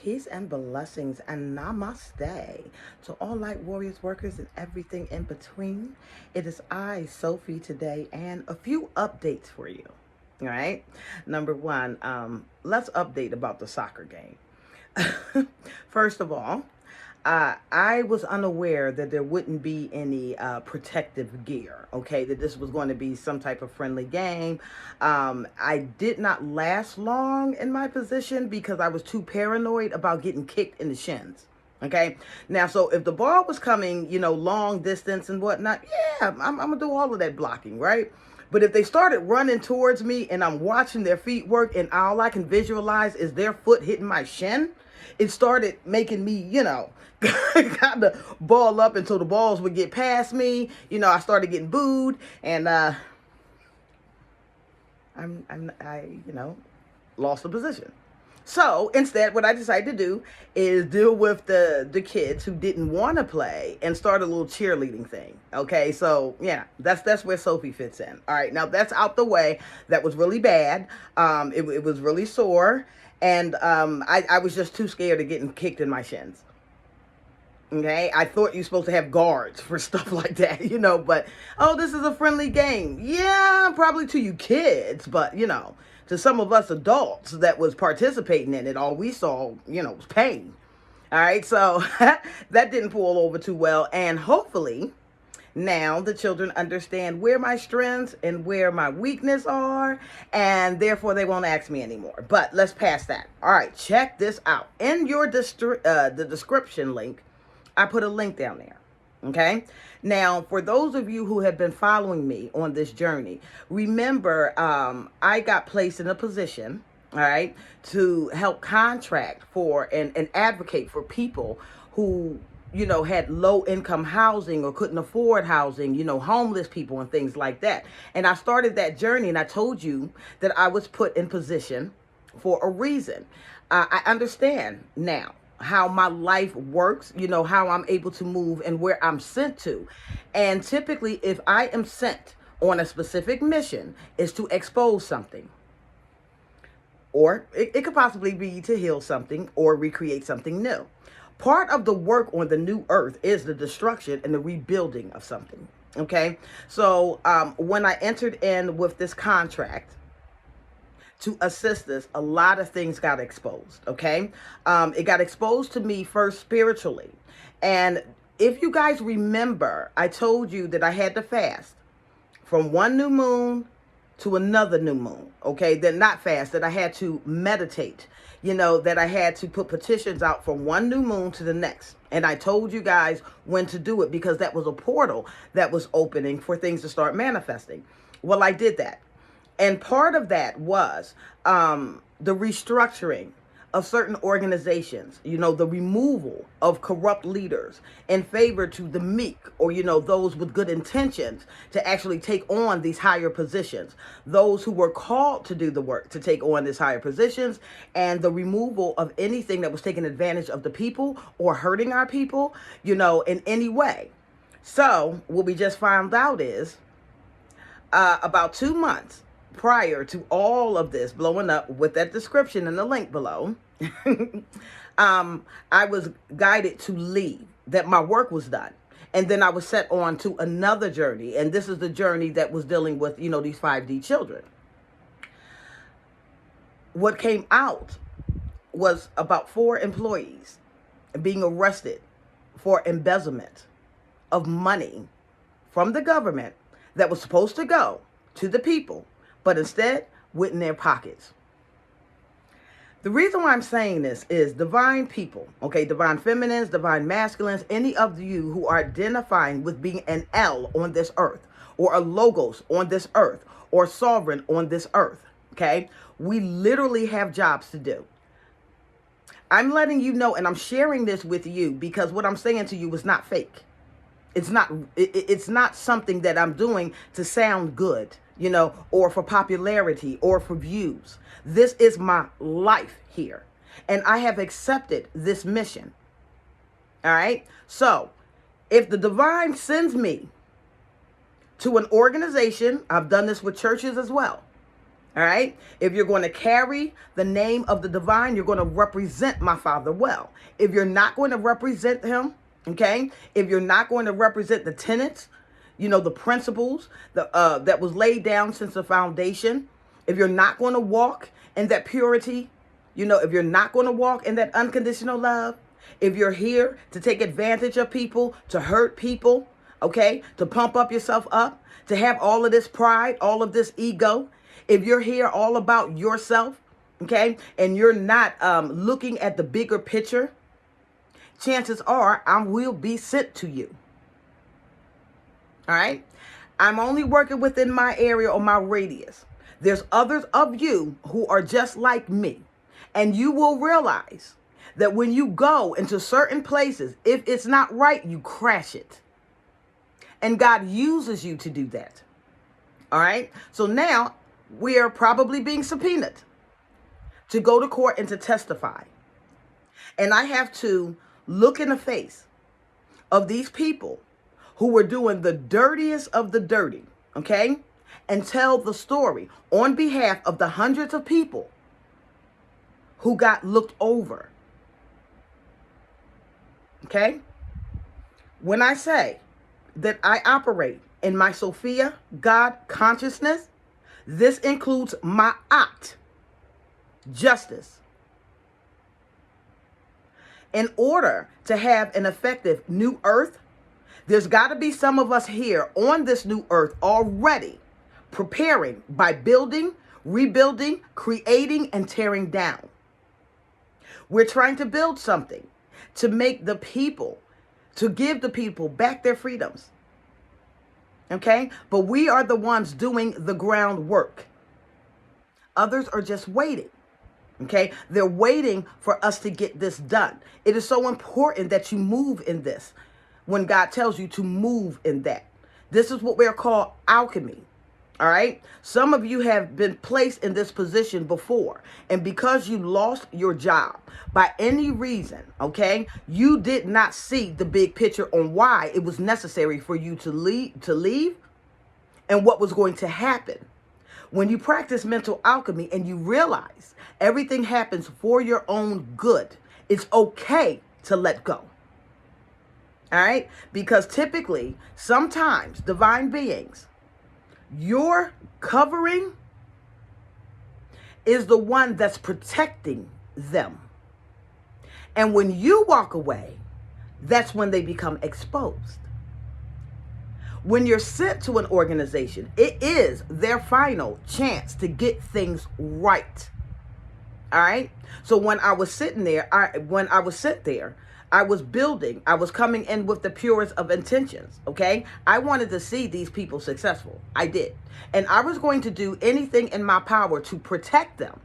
Peace and blessings and namaste to all light warriors, workers, and everything in between. It is I, Sophie, today, and a few updates for you. All right. Number one, let's update about the soccer game. First of all, I was unaware that there wouldn't be any protective gear, okay, that this was going to be some type of friendly game. I did not last long in my position because I was too paranoid about getting kicked in the shins. Okay. Now, so if the ball was coming, long distance and whatnot, yeah, I'm going to do all of that blocking, right? But if they started running towards me and I'm watching their feet work and all I can visualize is their foot hitting my shin, it started making me, kind of ball up until the balls would get past me. I started getting booed, and I lost the position. So instead, what I decided to do is deal with the kids who didn't want to play and start a little cheerleading thing. Okay, so yeah, that's where Sophie fits in. All right, now that's out the way. That was really bad. It was really sore, and I was just too scared of getting kicked in my shins. Okay, I thought you're supposed to have guards for stuff like that, but oh, this is a friendly game. Yeah, probably to you kids, but to some of us adults that was participating in it, all we saw, was pain. All right, so that didn't pull over too well, and hopefully now the children understand where my strengths and where my weakness are, and therefore they won't ask me anymore. But let's pass that. All right, check this out. In your the description link, I put a link down there. Okay. Now, for those of you who have been following me on this journey, remember, I got placed in a position, all right, to help contract for and advocate for people who, had low income housing or couldn't afford housing, homeless people and things like that. And I started that journey, and I told you that I was put in position for a reason. I understand now how my life works, how I'm able to move and where I'm sent to. And typically, if I am sent on a specific mission, is to expose something. Or it could possibly be to heal something or recreate something new. Part of the work on the new earth is the destruction and the rebuilding of something. Okay. So when I entered in with this contract, to assist us, a lot of things got exposed. Okay. It got exposed to me first spiritually. And if you guys remember, I told you that I had to fast from one new moon to another new moon. Okay. Then not fast, that I had to meditate, that I had to put petitions out from one new moon to the next. And I told you guys when to do it because that was a portal that was opening for things to start manifesting. Well, I did that. And part of that was the restructuring of certain organizations, the removal of corrupt leaders in favor to the meek or, those with good intentions to actually take on these higher positions, those who were called to do the work to take on these higher positions, and the removal of anything that was taking advantage of the people or hurting our people, in any way. So what we just found out is about 2 months prior to all of this blowing up with that description in the link below, I was guided to leave, that my work was done. And then I was set on to another journey. And this is the journey that was dealing with, these 5D children. What came out was about 4 employees being arrested for embezzlement of money from the government that was supposed to go to the people, but instead went in their pockets. The reason why I'm saying this is divine people, okay, divine feminines, divine masculines, any of you who are identifying with being an L on this earth, or a logos on this earth, or sovereign on this earth, okay, we literally have jobs to do. I'm letting you know, and I'm sharing this with you because what I'm saying to you is not fake. It's not something that I'm doing to sound good, or for popularity or for views. This is my life here. And I have accepted this mission. All right. So if the divine sends me to an organization, I've done this with churches as well, All right. If you're going to carry the name of the divine, you're going to represent my Father well. If you're not going to represent him, okay, if you're not going to represent the tenets, the principles that was laid down since the foundation, if you're not going to walk in that purity, if you're not going to walk in that unconditional love, if you're here to take advantage of people, to hurt people, okay, to pump up yourself up, to have all of this pride, all of this ego, if you're here all about yourself, okay, and you're not looking at the bigger picture, chances are I will be sent to you. All right? I'm only working within my area or my radius. There's others of you who are just like me. And you will realize that when you go into certain places, if it's not right, you crash it. And God uses you to do that. All right? So now we are probably being subpoenaed to go to court and to testify. And I have to look in the face of these people who were doing the dirtiest of the dirty, okay? And tell the story on behalf of the hundreds of people who got looked over. Okay? When I say that I operate in my Sophia God consciousness, this includes my act, justice. In order to have an effective new earth, there's got to be some of us here on this new earth already preparing by building, rebuilding, creating, and tearing down. We're trying to build something to make the people, to give the people back their freedoms. Okay? But we are the ones doing the groundwork. Others are just waiting. Okay? They're waiting for us to get this done. It is so important that you move in this when God tells you to move in that. This is what we're called alchemy. All right? Some of you have been placed in this position before. And because you lost your job by any reason, okay, you did not see the big picture on why it was necessary for you to leave and what was going to happen. When you practice mental alchemy and you realize everything happens for your own good, it's okay to let go. All right? Because typically, sometimes divine beings, your covering is the one that's protecting them. And when you walk away, that's when they become exposed. When you're sent to an organization, it is their final chance to get things right. All right? So when I was sitting there, I was building, I was coming in with the purest of intentions, okay? I wanted to see these people successful. I did. And I was going to do anything in my power to protect them.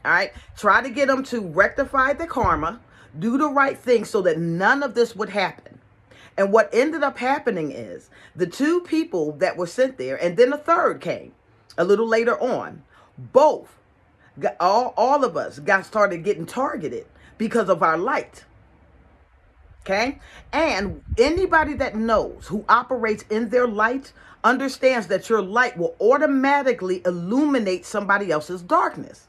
All right? Try to get them to rectify the karma, do the right thing so that none of this would happen. And what ended up happening is the two people that were sent there, and then a third came a little later on, both, all of us started getting targeted because of our light. Okay? And anybody that knows who operates in their light understands that your light will automatically illuminate somebody else's darkness.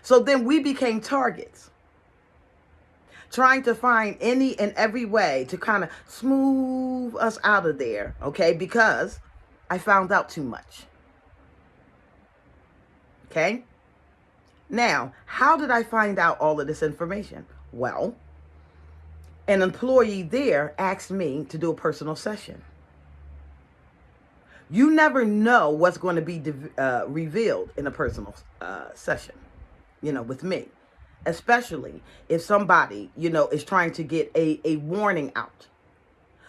So then we became targets, trying to find any and every way to kind of smooth us out of there, okay? Because I found out too much. Okay? Now, how did I find out all of this information? Well, an employee there asked me to do a personal session. You never know what's going to be revealed in a personal session, with me. Especially if somebody, is trying to get a warning out.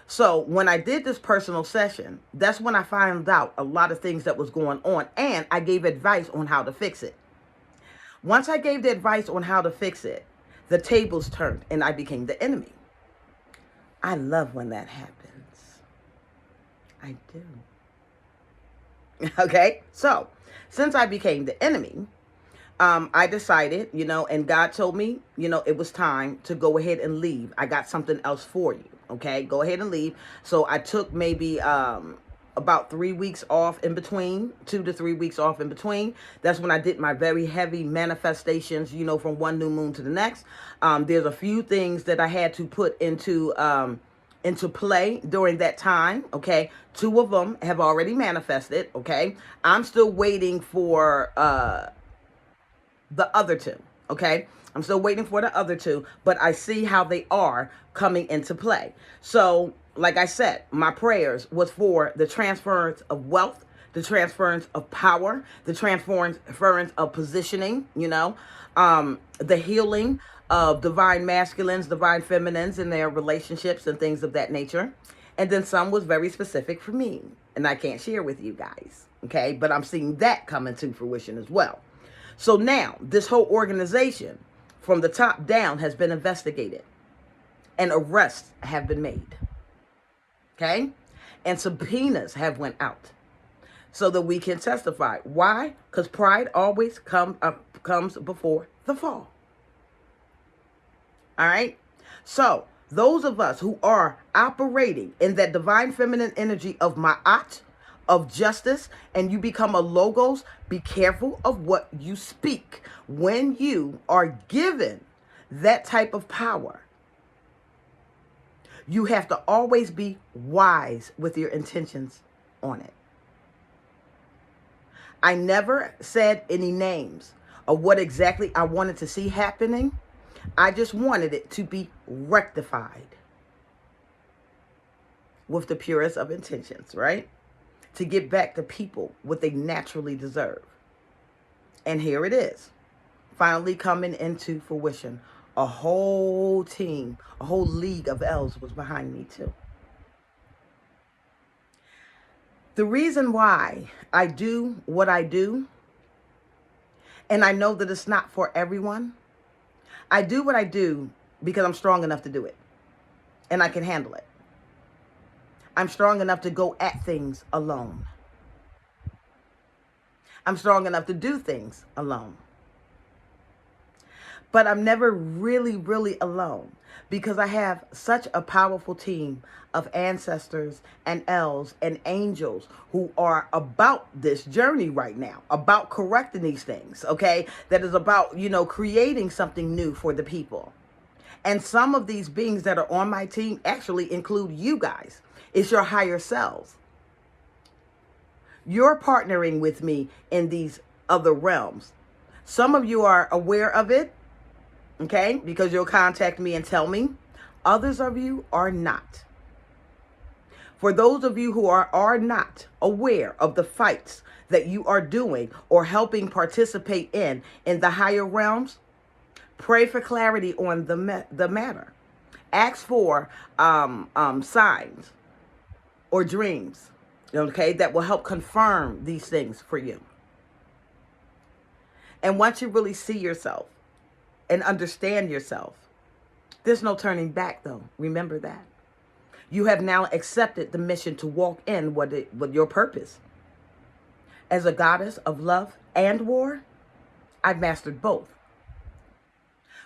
So when I did this personal session, that's when I found out a lot of things that was going on. And I gave advice on how to fix it. Once I gave the advice on how to fix it, the tables turned and I became the enemy. I love when that happens. I do. Okay, so since I became the enemy, I decided, and God told me, it was time to go ahead and leave. I got something else for you. Okay, go ahead and leave. So I took maybe about 3 weeks off in between, 2 to 3 weeks off in between. That's when I did my very heavy manifestations, from one new moon to the next. There's a few things that I had to put into play during that time. Okay, 2 of them have already manifested. Okay, I'm still waiting for the other 2. Okay, I'm still waiting for the other 2, but I see how they are coming into play. So, like I said, my prayers was for the transference of wealth, the transference of power, the transference of positioning, the healing of divine masculines, divine feminines in their relationships and things of that nature. And then some was very specific for me, and I can't share with you guys. Okay, but I'm seeing that coming to fruition as well. So now this whole organization from the top down has been investigated and arrests have been made. Okay, and subpoenas have went out so that we can testify. Why? Because pride always comes before the fall. All right. So those of us who are operating in that divine feminine energy of Ma'at, of justice, and you become a logos, be careful of what you speak when you are given that type of power. You have to always be wise with your intentions on it. I never said any names of what exactly I wanted to see happening. I just wanted it to be rectified with the purest of intentions, right? To get back to people what they naturally deserve. And here it is, finally coming into fruition. A whole team, a whole league of elves was behind me too. The reason why I do what I do, and I know that it's not for everyone, I do what I do because I'm strong enough to do it. And I can handle it. I'm strong enough to go at things alone. I'm strong enough to do things alone. But I'm never really, really alone because I have such a powerful team of ancestors and elves and angels who are about this journey right now, about correcting these things, okay? That is about, creating something new for the people. And some of these beings that are on my team actually include you guys. It's your higher selves. You're partnering with me in these other realms. Some of you are aware of it, okay, because you'll contact me and tell me. Others of you are not. For those of you who are not aware of the fights that you are doing or helping participate in the higher realms, pray for clarity on the matter. Ask for signs or dreams, okay, that will help confirm these things for you. And once you really see yourself and understand yourself, there's no turning back, though. Remember that. You have now accepted the mission to walk in with your purpose. As a goddess of love and war, I've mastered both.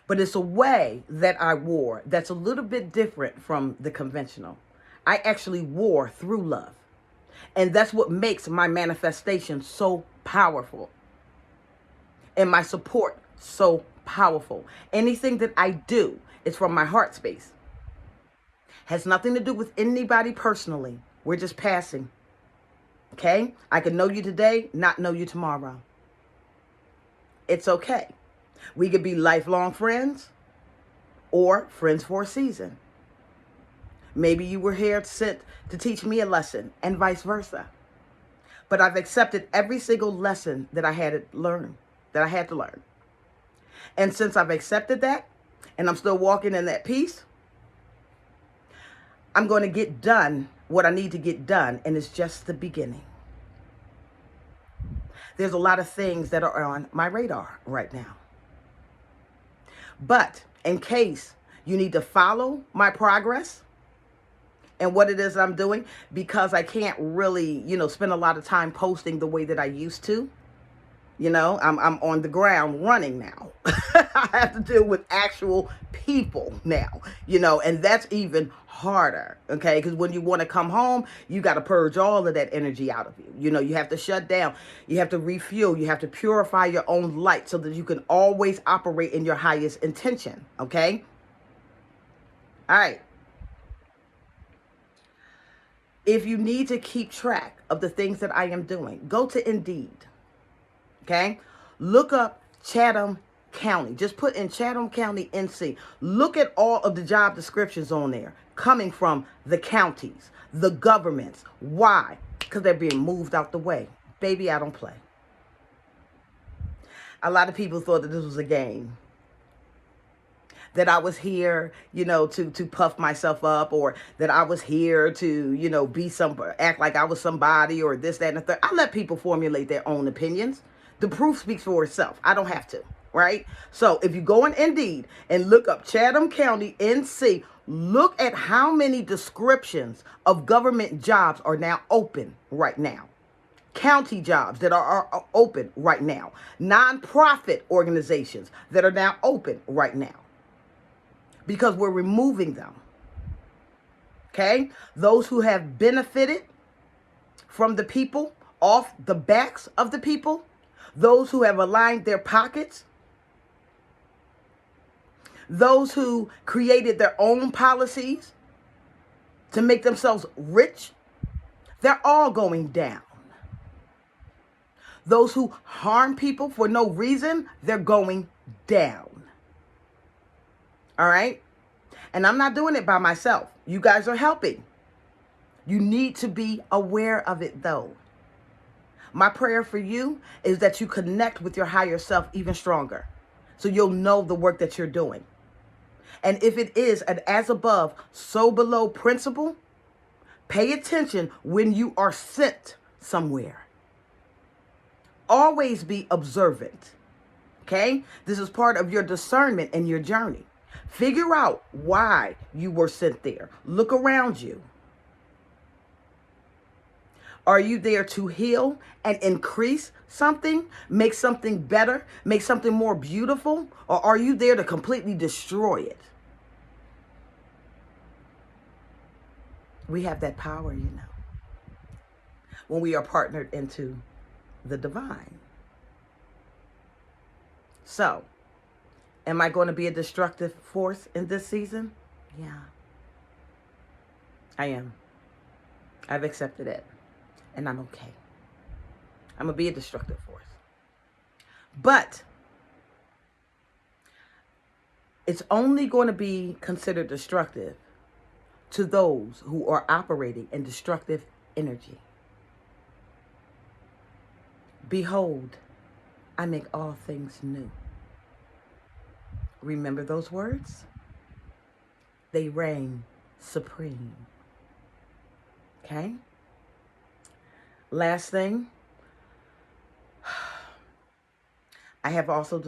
But it's a way that I war that's a little bit different from the conventional. I actually war through love. And that's what makes my manifestation so powerful. And my support so powerful. Anything that I do is from my heart space. Has nothing to do with anybody personally. We're just passing. Okay? I can know you today, not know you tomorrow. It's okay. We could be lifelong friends or friends for a season. Maybe you were here sent to teach me a lesson and vice versa. But I've accepted every single lesson that I had to learn. And since I've accepted that, and I'm still walking in that peace, I'm going to get done what I need to get done, and it's just the beginning. There's a lot of things that are on my radar right now. But in case you need to follow my progress and what it is I'm doing, because I can't really, spend a lot of time posting the way that I used to. I'm on the ground running now. I have to deal with actual people. people now, and that's even harder, okay? Because when you want to come home, you got to purge all of that energy out of you. You have to shut down, you have to refuel, you have to purify your own light so that you can always operate in your highest intention, okay? All right. If you need to keep track of the things that I am doing, go to Indeed, okay? Look up Chatham County. Just put in Chatham County, NC. Look at all of the job descriptions on there coming from the counties, the governments. Why? Because they're being moved out the way. Baby, I don't play. A lot of people thought that this was a game, that I was here, to puff myself up, or that I was here to, be act like I was somebody, or this, that, and the third. I let people formulate their own opinions. The proof speaks for itself. I don't have to, right? So if you go on Indeed and look up Chatham County, NC, look at how many descriptions of government jobs are now open right now. County jobs that are open right now. Nonprofit organizations that are now open right now. Because we're removing them. Okay? Those who have benefited from the people, off the backs of the people, those who have aligned their pockets, those who created their own policies to make themselves rich, they're all going down. Those who harm people for no reason, they're going down. All right? And I'm not doing it by myself. You guys are helping. You need to be aware of it, though. My prayer for you is that you connect with your higher self even stronger, so you'll know the work that you're doing. And if it is an as above, so below principle, pay attention when you are sent somewhere. Always be observant. Okay? This is part of your discernment and your journey. Figure out why you were sent there. Look around you. Are you there to heal and increase something, make something better, make something more beautiful? Or are you there to completely destroy it? We have that power, when we are partnered into the divine. So, am I going to be a destructive force in this season? Yeah. I am. I've accepted it. And I'm okay. I'm going to be a destructive force. But it's only going to be considered destructive to those who are operating in destructive energy. Behold, I make all things new. Remember those words? They reign supreme. Okay? Last thing, I have also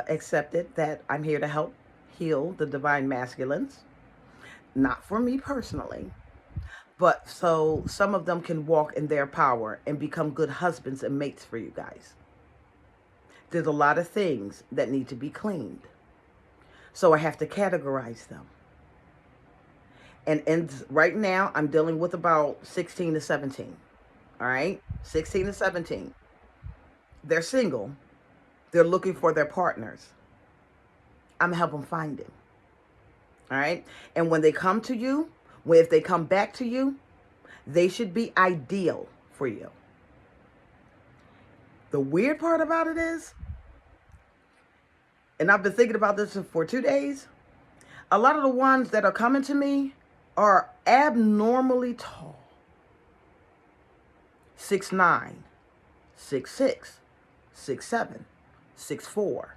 accepted that I'm here to help heal the divine masculines. Not for me personally, but so some of them can walk in their power and become good husbands and mates for you guys. There's a lot of things that need to be cleaned. So I have to categorize them. And right now, I'm dealing with about 16 to 17. All right? 16 to 17. They're single. They're looking for their partners. I'm going to help them find them. All right? And when they come to you, if they come back to you, they should be ideal for you. The weird part about it is, and I've been thinking about this for 2 days, a lot of the ones that are coming to me are abnormally tall. 6'9", 6'6", 6'7", 6'4".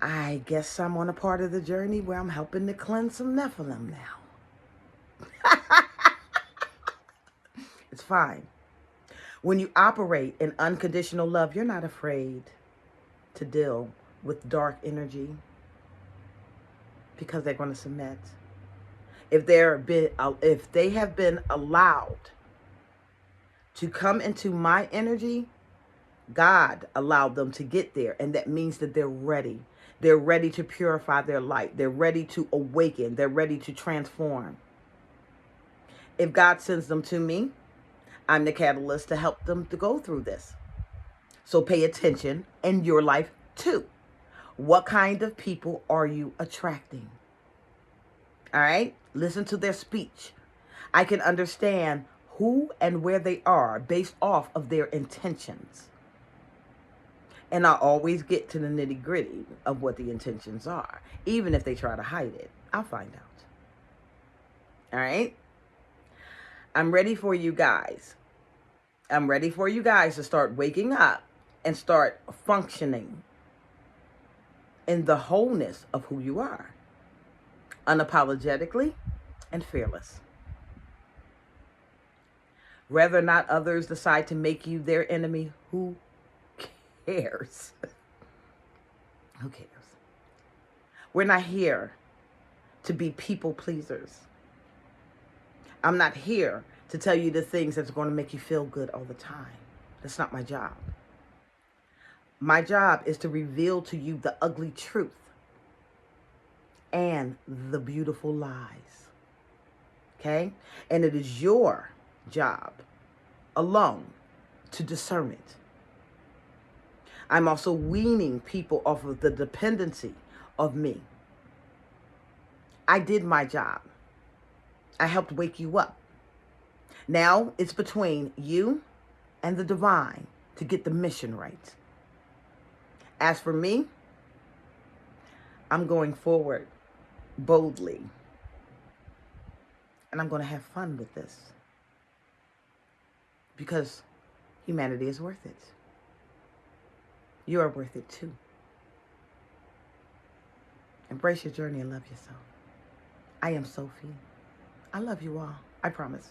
I guess I'm on a part of the journey where I'm helping to cleanse some Nephilim now. It's fine. When you operate in unconditional love, you're not afraid to deal with dark energy because they're going to submit. If they have been allowed to come into my energy, God allowed them to get there, and that means that they're ready. They're ready to purify their light. They're ready to awaken. They're ready to transform. If God sends them to me, I'm the catalyst to help them to go through this. So pay attention in your life too. What kind of people are you attracting? All right? Listen to their speech. I can understand who and where they are based off of their intentions. And I always get to the nitty gritty of what the intentions are. Even if they try to hide it, I'll find out. All right? I'm ready for you guys. I'm ready for you guys to start waking up and start functioning in the wholeness of who you are. Unapologetically and fearless. Whether or not others decide to make you their enemy, who cares? Who cares? We're not here to be people pleasers. I'm not here to tell you the things that's going to make you feel good all the time. That's not my job. My job is to reveal to you the ugly truth and the beautiful lies. Okay? And it is your job alone to discern it. I'm also weaning people off of the dependency of me. I did my job. I helped wake you up. Now it's between you and the divine to get the mission right. As for me, I'm going forward boldly. And I'm going to have fun with this. Because humanity is worth it. You are worth it too. Embrace your journey and love yourself. I am Sophia. I love you all. I promise.